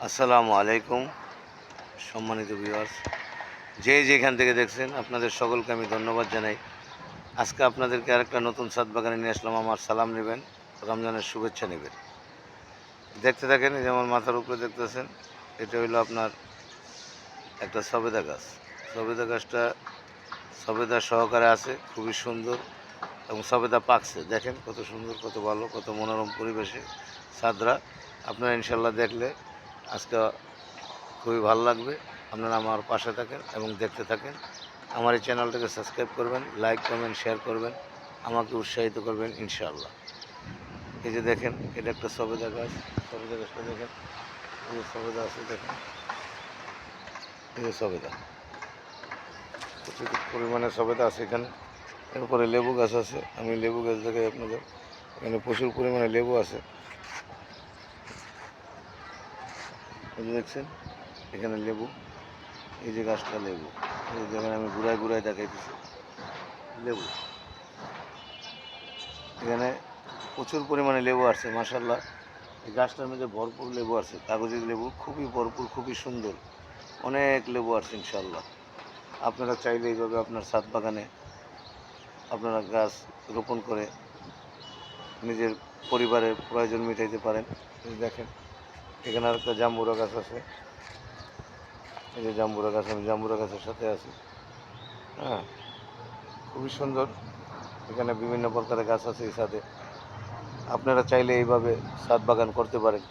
আসসালামু আলাইকুম সম্মানিত ভিউয়ার্স, যে যেখান থেকে দেখছেন আপনাদের সকলকে আমি ধন্যবাদ জানাই। আজকে আপনাদেরকে আরেকটা নতুন ছাদ বাগানে নিয়ে আসলাম। আমার সালাম নেবেন, রমজানের শুভেচ্ছা নেবেন। দেখতে থাকেন। এই যে আমার মাথার উপরে দেখতেছেন, এটা হইলো আপনার একটা সবেদা গাছ। সবেদা গাছটা সবেদা সহকারে আছে, খুবই সুন্দর এবং সবেদা পাকছে। দেখেন কত সুন্দর, কত ভালো, কত মনোরম পরিবেশে ছাদরা। আপনারা ইনশাল্লাহ দেখলে আজকে খুবই ভালো লাগবে। আপনারা আমার পাশে থাকেন এবং দেখতে থাকেন। আমার এই চ্যানেলটাকে সাবস্ক্রাইব করবেন, লাইক কমেন্ট শেয়ার করবেন, আমাকে উৎসাহিত করবেন ইনশাআল্লাহ। এই যে দেখেন, এটা একটা সবেদা গাছ। সবেদা গাছটা দেখেন, এই যে সবেদা আছে দেখেন, এই যে সবেদা, প্রচুর পরিমাণে সবেদা আছে এখানে। এরপরে লেবু গাছ আছে, আমি লেবু গাছ দেখাই আপনাদের। এখানে প্রচুর পরিমাণে লেবু আছে, এই যে দেখছেন এখানে লেবু। এই যে গাছটা লেবু, এই যে দেখেন আমি ঘুরায় ঘুরায় দেখাইতেছি লেবু। এখানে প্রচুর পরিমাণে লেবু আসছে মাশাআল্লাহ। এই গাছটার মধ্যে ভরপুর লেবু আছে, কাগজি লেবু খুবই ভরপুর, খুবই সুন্দর, অনেক লেবু আসছে ইনশাআল্লাহ। আপনারা চাইলে এইভাবে আপনার ছাদ বাগানে আপনারা গাছ রোপণ করে নিজের পরিবারের প্রয়োজন মেটাইতে পারেন। এই দেখেন এখানে আরেকটা জাম্বুরা গাছ আছে, এই যে জাম্বুরা গাছ, আমি জাম্বুরা গাছের সাথে আছি। হ্যাঁ, খুবই সুন্দর। এখানে বিভিন্ন প্রকারের গাছ আছে এই ছাদে। আপনারা চাইলে এইভাবে ছাদ বাগান করতে পারেন,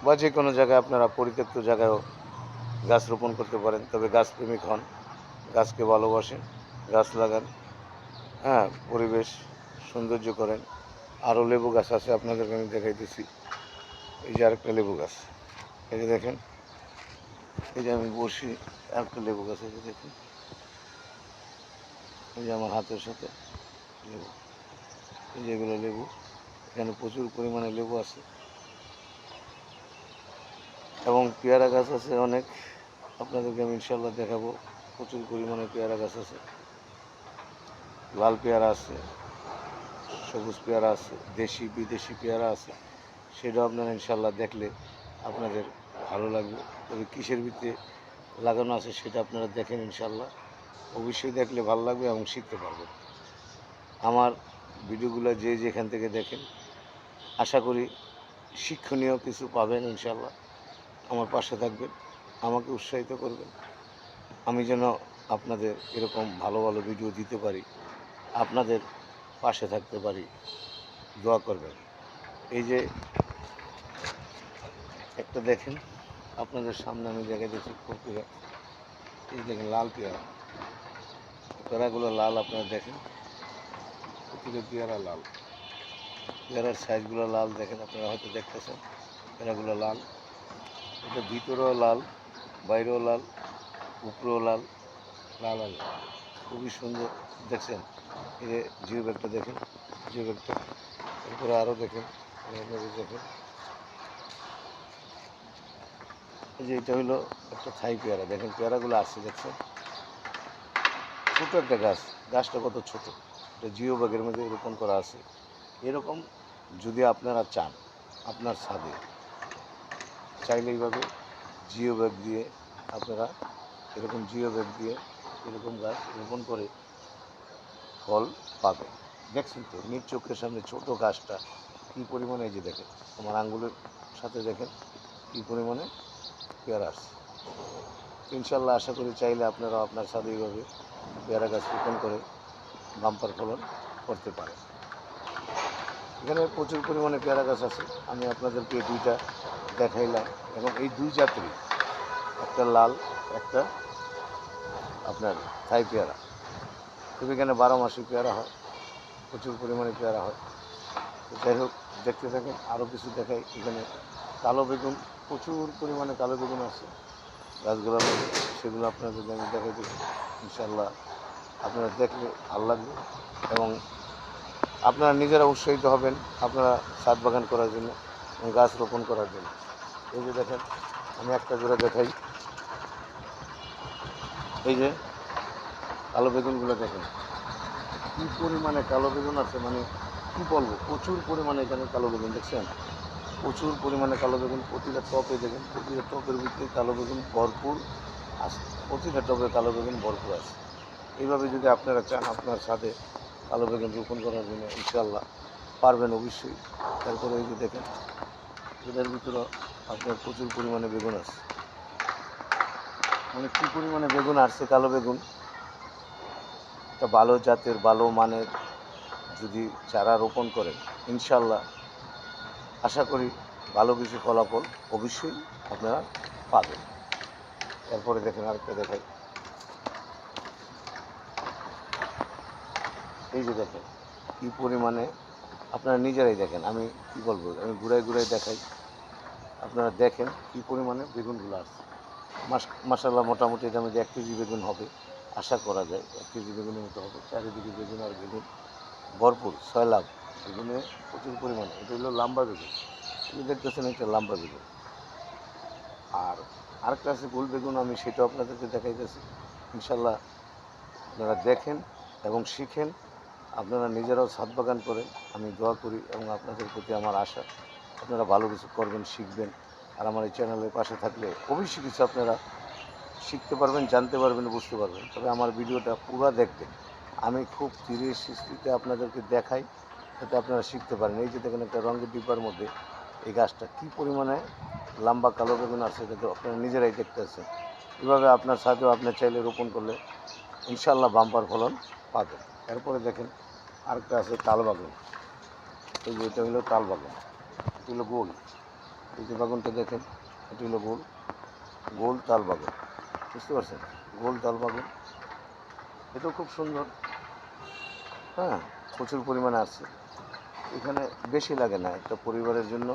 বা যে কোনো জায়গায় আপনারা পরিত্যক্ত জায়গায়ও গাছ রোপণ করতে পারেন। তবে গাছপ্রেমিক হন, গাছকে ভালোবাসেন, গাছ লাগান। হ্যাঁ, পরিবেশ সৌন্দর্য করেন। আরও লেবু গাছ আছে, আপনাদেরকে আমি দেখাইতেছি। এই যে আরেকটা লেবু গাছ, এই যে দেখেন, এই যে আমি বসি আরেকটা লেবু গাছ, এই যে দেখেন, এই যে আমার হাতের সাথে লেবু, এই যে এগুলো লেবু। এখানে প্রচুর পরিমাণে লেবু আছে এবং পেয়ারা গাছ আছে অনেক। আপনাদেরকে আমি ইনশাল্লাহ দেখাবো। প্রচুর পরিমাণে পেয়ারা গাছ আছে, লাল পেয়ারা আছে, সবুজ পেয়ারা আছে, দেশি বিদেশি পেয়ারা আছে। সেটাও আপনারা ইনশাল্লাহ দেখলে আপনাদের ভালো লাগবে। তবে কিসের ভিতরে লাগানো আছে সেটা আপনারা দেখেন ইনশাল্লাহ, অবশ্যই দেখলে ভালো লাগবে এবং শিখতে পারবেন। আমার ভিডিওগুলো যে যেখান থেকে দেখেন, আশা করি শিক্ষণীয় কিছু পাবেন ইনশাল্লাহ। আমার পাশে থাকবেন, আমাকে উৎসাহিত করবেন, আমি যেন আপনাদের এরকম ভালো ভালো ভিডিও দিতে পারি, আপনাদের পাশে থাকতে পারি। দোয়া করবেন। এই যে একটা দেখেন, আপনাদের সামনে আমি দেখে দিচ্ছি পেয়ারা। এই দেখেন লাল পেয়ারা, পেয়ারাগুলো লাল, আপনারা দেখেন প্রতিটা পেয়ারা লাল, পেয়ারার সাইজগুলো লাল দেখেন, আপনারা হয়তো দেখতেছেন পেয়ারাগুলো লাল। এটা ভিতরেও লাল, বাইরেও লাল, উপরেও লাল, লাল লাল, খুবই সুন্দর। দেখছেন এই যে জিও ব্যাগটা দেখেন, জিও ব্যাগটা, এরপরে আরও দেখেন, দেখেন এই যে এটা হলো একটা থাই পেয়ারা। দেখেন পেয়ারাগুলো আসছে, দেখছেন ছোটো একটা গাছ, গাছটা কত ছোট। এটা জিও ব্যাগের মধ্যে রোপণ করা আছে। এরকম যদি আপনারা চান আপনার ছাদে, চাইলে এইভাবে জিও ব্যাগ দিয়ে আপনারা এরকম জিও ব্যাগ দিয়ে এরকম গাছ রোপণ করে ফল পাবেন। দেখছেন তো নিজ চোখের সামনে ছোট গাছটা কী পরিমাণে, এই যে দেখেন আমার আঙ্গুলের সাথে দেখেন কী পরিমাণে পেয়ারা আসছে। ইনশাল্লাহ আশা করি চাইলে আপনারা আপনার ছাদে এইভাবে পেয়ারা গাছ রোপণ করে বাম্পার ফলন করতে পারেন। এখানে প্রচুর পরিমাণে পেয়ারা গাছ আছে, আমি আপনাদেরকে দুইটা দেখাইলাম। এবং এই দুই জাতেরই, একটা লাল, একটা আপনার থাই পেয়ারা। তবে এখানে 12 মাসই পেয়ারা হয়, প্রচুর পরিমাণে পেয়ারা হয়। তো যাই হোক, দেখতে থাকেন, আরও কিছু দেখাই। এখানে কালো বেগুন, প্রচুর পরিমাণে কালো বেগুন আছে গাছগুলোর মধ্যে, সেগুলো আপনাদেরকে আমি দেখাই দিচ্ছি। ইনশাল্লাহ আপনারা দেখলে ভালো লাগবে এবং আপনারা নিজেরা উৎসাহিত হবেন আপনারা ছাদ বাগান করার জন্য এবং গাছ রোপণ করার জন্য। এই যে দেখেন, আমি একটা করে দেখাই। এই যে কালো বেগুনগুলো দেখেন কী পরিমাণে কালো বেগুন আছে, মানে কী বলবো, প্রচুর পরিমাণে এখানে কালো বেগুন। দেখছেন প্রচুর পরিমাণে কালো বেগুন, প্রতিটা টপে দেখেন, প্রতিটা টপের ভিতরে কালো বেগুন ভরপুর আছে, প্রতিটা টপে কালো বেগুন ভরপুর আছে। এইভাবে যদি আপনারা চান আপনার ছাদে কালো বেগুন রোপণ করার জন্য, ইনশাল্লাহ পারবেন অবশ্যই। তারপরে এই যে দেখেন, এটার ভিতরে আপনার প্রচুর পরিমাণে বেগুন আছে, মানে কী পরিমাণে বেগুন আসছে, কালো বেগুন। একটা ভালো জাতের ভালো মানের যদি চারা রোপণ করেন, ইনশাল্লাহ আশা করি ভালো কিছু ফলাফল অবশ্যই আপনারা পাবেন। এরপরে দেখেন আরেকটা দেখাই, এই যে দেখেন কী পরিমাণে, আপনারা নিজেরাই দেখেন, আমি কি বলবো, আমি ঘুরাই ঘুরাই দেখাই, আপনারা দেখেন কী পরিমাণে বেগুনগুলো আসছে। মাশাআল্লাহ মোটামুটি এটা মধ্যে 1 কেজি বেগুন হবে, আশা করা যায় 1 কেজি বেগুনের মতো হবে। চারিদিকে বেগুন আর বেগুন ভরপুর, 6 লাখ বেগুনে প্রচুর পরিমাণে। এটা হলো লম্বা বেগুন, আপনি দেখতেছেন এটা লম্বা বেগুন। আর আরেকটা আছে গোল বেগুন, আমি সেটাও আপনাদেরকে দেখাইতেছি। ইনশাল্লাহ আপনারা দেখেন এবং শিখেন, আপনারা নিজেরাও ছাদ বাগান করেন, আমি দোয়া করি এবং আপনাদের প্রতি আমার আশা আপনারা ভালো কিছু করবেন, শিখবেন। আর আমার এই চ্যানেলের পাশে থাকলে অবশ্যই কিছু আপনারা শিখতে পারবেন, জানতে পারবেন, বুঝতে পারবেন। তবে আমার ভিডিওটা পুরো দেখবেন, আমি খুব ধীরে সুস্থিতে আপনাদেরকে দেখাই, যাতে আপনারা শিখতে পারেন। এই যে দেখেন একটা রঙের ডিব্বার মধ্যে এই গাছটা কী পরিমাণে লম্বা কালো বেগুন আছে, এটা তো আপনারা নিজেরাই দেখতেছেন। এভাবে আপনার ছাদেও আপনার চাইলে রোপণ করলে ইনশাল্লাহ বাম্পার ফলন পাবেন। এরপরে দেখেন আরেকটা আছে তাল বাগান, এই যে এটা হলো তাল বাগান, এটা হলো গোল। এই যে বাগানটা দেখেন, এটা হলো গোল, গোল তাল বাগান, বুঝতে পারছেন, গোল তাল বাগান। এটাও খুব সুন্দর, হ্যাঁ, প্রচুর পরিমাণে আসছে। এখানে বেশি লাগে না, একটা পরিবারের জন্য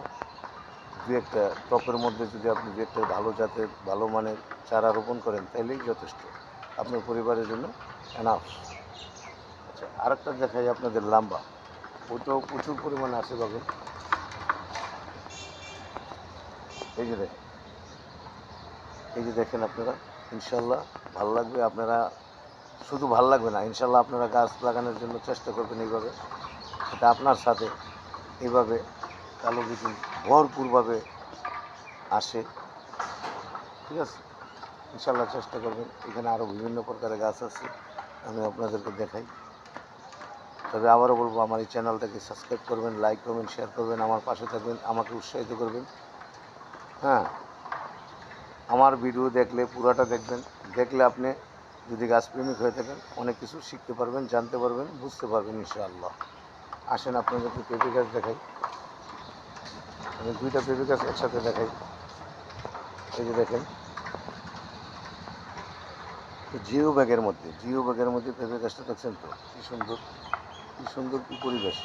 দু একটা টপের মধ্যে যদি আপনি দু একটা ভালো জাতের ভালো মানের চারা রোপণ করেন, তাহলেই যথেষ্ট আপনার পরিবারের জন্য এনাফ। আচ্ছা, আরেকটা দেখাই আপনাদের লাম্বা, ওটাও প্রচুর পরিমাণে আসে বাগান। এই যে দেখেন, এই যে দেখেন আপনারা, ইনশাল্লাহ ভালো লাগবে। আপনারা শুধু ভালো লাগবে না, ইনশাল্লাহ আপনারা গাছ লাগানোর জন্য চেষ্টা করবেন এইভাবে, এটা আপনার সাথে এইভাবে কালো বেগুন ভরপুরভাবে আসে, ঠিক আছে। ইনশাল্লাহ চেষ্টা করবেন। এখানে আরও বিভিন্ন প্রকারের গাছ আছে, আমি আপনাদেরকে দেখাই। তবে আবারও বলবো, আমার এই চ্যানেলটাকে সাবস্ক্রাইব করবেন, লাইক করবেন, শেয়ার করবেন, আমার পাশে থাকবেন, আমাকে উৎসাহিত করবেন। হ্যাঁ, আমার ভিডিও দেখলে পুরাটা দেখবেন, দেখলে আপনি যদি গাছপ্রেমিক হয়ে থাকেন অনেক কিছু শিখতে পারবেন, জানতে পারবেন, বুঝতে পারবেন ইনশাআল্লাহ। আসেন আপনাদেরকে পেঁপে গাছ দেখাই, আমি 2টা পেঁপে গাছ একসাথে দেখাই। এই যে দেখেন, জিও ব্যাগের মধ্যে পেঁপে গাছটা দেখছেন তো, কী সুন্দর, কী সুন্দর, কী পরিবেশ,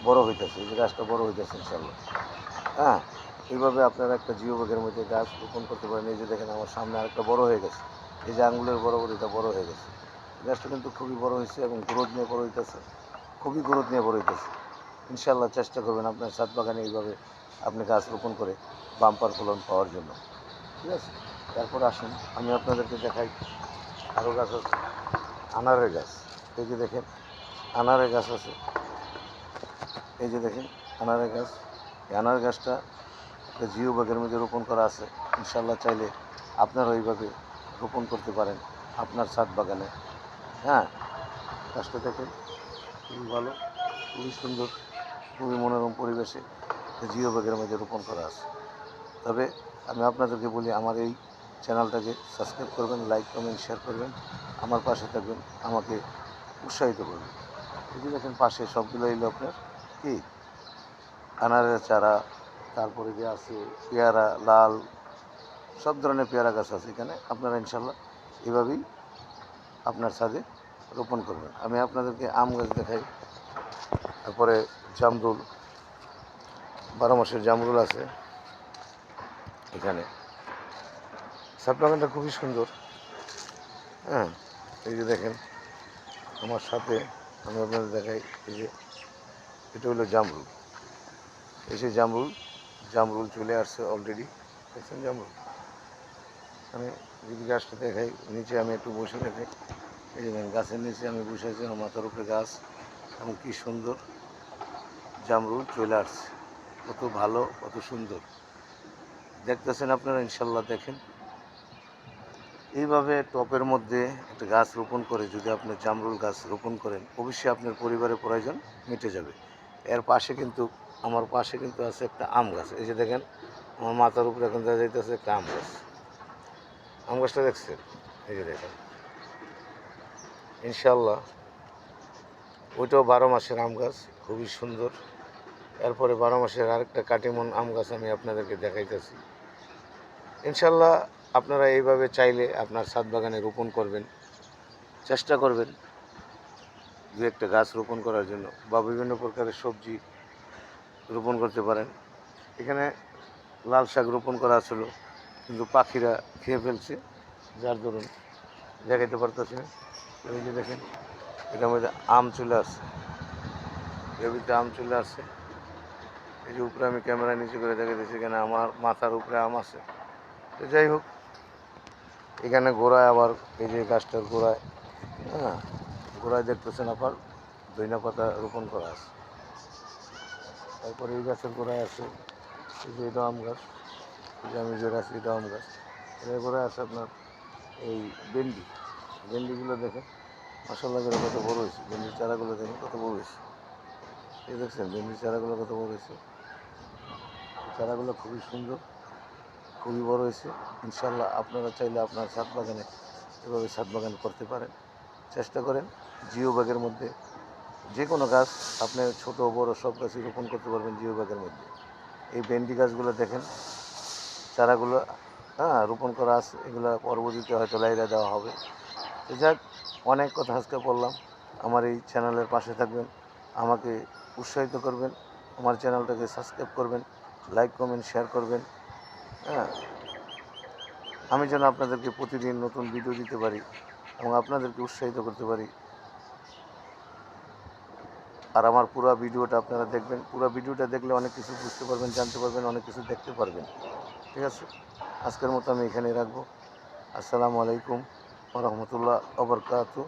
বড় হইতেছে, এই যে গাছটা বড় হইতেছে ইনশাআল্লাহ। হ্যাঁ, এইভাবে আপনারা একটা জিও ব্যাগের মধ্যে গাছ রোপণ করতে পারেন। এই যে দেখেন আমার সামনে আরেকটা বড় হয়ে গেছে, এই যে আঙুলের বরাবর এটা বড় হয়ে গেছে। গাছটা কিন্তু খুবই বড় হয়েছে এবং গ্রোথ নিয়ে বড় হইতেছে, খুবই গ্রোথ নিয়ে বড় হইতেছে। ইনশাআল্লাহ চেষ্টা করবেন আপনার ছাদ বাগানে এইভাবে আপনি গাছ রোপণ করে বাম্পার ফলন পাওয়ার জন্য, ঠিক আছে। তারপর আসুন আমি আপনাদেরকে দেখাই, আরও গাছ আছে, আনারের গাছ। এই যে দেখেন আনারের গাছ আছে, এই যে দেখেন আনারের গাছ। এই আনার গাছটা একটা জিও ব্যাগের মধ্যে রোপণ করা আছে, ইনশাল্লাহ চাইলে আপনারা ওইভাবে রোপণ করতে পারেন আপনার ছাদ বাগানে। হ্যাঁ, গাছটা দেখেন খুবই ভালো, খুবই সুন্দর, খুবই মনোরম পরিবেশে জিও ব্যাগের মধ্যে রোপণ করা আছে। তবে আমি আপনাদেরকে বলি, আমার এই চ্যানেলটাকে সাবস্ক্রাইব করবেন, লাইক কমেন্ট শেয়ার করবেন, আমার পাশে থাকবেন, আমাকে উৎসাহিত করবেন। এই যে দেখেন পাশে সবগুলো এলো আপনার কি আনারের চারা, তারপরে যে আছে পেয়ারা, লাল, সব ধরনের পেয়ারা গাছ আছে এখানে। আপনারা ইনশাল্লাহ এভাবেই আপনার ছাদে রোপণ করবেন। আমি আপনাদেরকে আম গাছ দেখাই, তারপরে জামরুল, 12 মাসের জামরুল আছে এখানে। ছাদ বাগানটা খুবই সুন্দর। হ্যাঁ, এই যে দেখেন আমার সাথে, আমি আপনাদের দেখাই, এই যে এটা হলো জামরুল, এই যে জামরুল, জামরুল চলে আসছে অলরেডি, দেখছেন জামরুল। আমি যদি গাছটা দেখাই, নিচে আমি একটু বসে দেখাই, এই যে গাছের নিচে আমি বসে আছি, আমার মাথার উপরে গাছ এবং কী সুন্দর জামরুল চলে আসছে। কত ভালো, কত সুন্দর দেখতেছেন আপনারা, ইনশাল্লাহ দেখেন। এইভাবে টবের মধ্যে একটা গাছ রোপণ করে যদি আপনি জামরুল গাছ রোপণ করেন, অবশ্যই আপনার পরিবারের প্রয়োজন মিটে যাবে। এর পাশে কিন্তু, আমার পাশে কিন্তু আছে একটা আম গাছ। এই যে দেখেন, আমার মাথার উপরে এখন দেখা যাইতেছে একটা আম গাছ। আম গাছটা দেখছেন? এই যে দেখেন, ইনশাল্লাহ ওইটাও 12 মাসের আম গাছ, খুবই সুন্দর। এরপরে 12 মাসের আরেকটা কাটিমন আম গাছ আমি আপনাদেরকে দেখাইতেছি। ইনশাল্লাহ আপনারা এইভাবে চাইলে আপনার ছাদ বাগানে রোপণ করবেন, চেষ্টা করবেন দু একটা গাছ রোপণ করার জন্য, বা বিভিন্ন প্রকারের সবজি রোপণ করতে পারেন। এখানে লাল শাক রোপণ করা ছিল, কিন্তু পাখিরা খেয়ে ফেলছে, যার দরুন দেখাইতে পারতেছি না। এই যে দেখেন, এটার মধ্যে আম চলে আসছে, এর ভিতরে আম চলে আসছে। এই যে উপরে আমি ক্যামেরা নিচে করে দেখাইতেছি, এখানে আমার মাথার উপরে আম আছে। তো যাই হোক, এখানে গোড়ায় আবার এই যে গাছটার গোড়ায়, হ্যাঁ, গোড়ায় দেখতেছেন আবার ধইনা পাতা রোপণ করা আছে। তারপরে এই গাছের গোড়ায় আছে এই যে এটা আম গাছ, এই যে আমি যে গাছ, এটা আম গাছ। এর গোড়ায় আছে আপনার এই ভেন্ডি, ভেন্ডিগুলো দেখেন মাসাল্লাহ করে কত বড় হয়েছে। ভেন্ডির চারাগুলো দেখেন কত বড় হয়েছে। এই দেখছেন ভেন্ডির চারাগুলো কত বড় হয়েছে। চারাগুলো খুবই সুন্দর, খুবই বড় হয়েছে। ইনশাল্লাহ আপনারা চাইলে আপনার ছাদ বাগানে এভাবে ছাদ বাগান করতে পারেন। চেষ্টা করেন জিও ব্যাগের মধ্যে যে কোনো গাছ আপনি ছোট বড় সব গাছই রোপণ করতে পারবেন জিও ব্যাগের মধ্যে। এই ভেন্ডি গাছগুলো দেখেন, চারাগুলো রোপণ করা আছে, এগুলো পরবর্তীতে হয়তো লাইরা দেওয়া হবে। তো যাক, অনেক কথা আজকে বললাম। আমার এই চ্যানেলের পাশে থাকবেন, আমাকে উৎসাহিত করবেন, আমার চ্যানেলটাকে সাবস্ক্রাইব করবেন, লাইক কমেন্ট শেয়ার করবেন। হ্যাঁ, আমি যেন আপনাদেরকে প্রতিদিন নতুন ভিডিও দিতে পারি এবং আপনাদেরকে উৎসাহিত করতে পারি। আর আমার পুরো ভিডিওটা আপনারা দেখবেন, পুরো ভিডিওটা দেখলে অনেক কিছু বুঝতে পারবেন, জানতে পারবেন, অনেক কিছু দেখতে পারবেন। ঠিক আছে, আজকের মতো আমি এখানেই রাখবো। আসসালামু আলাইকুম ওয়া রাহমাতুল্লাহি ওয়া বারাকাতুহু।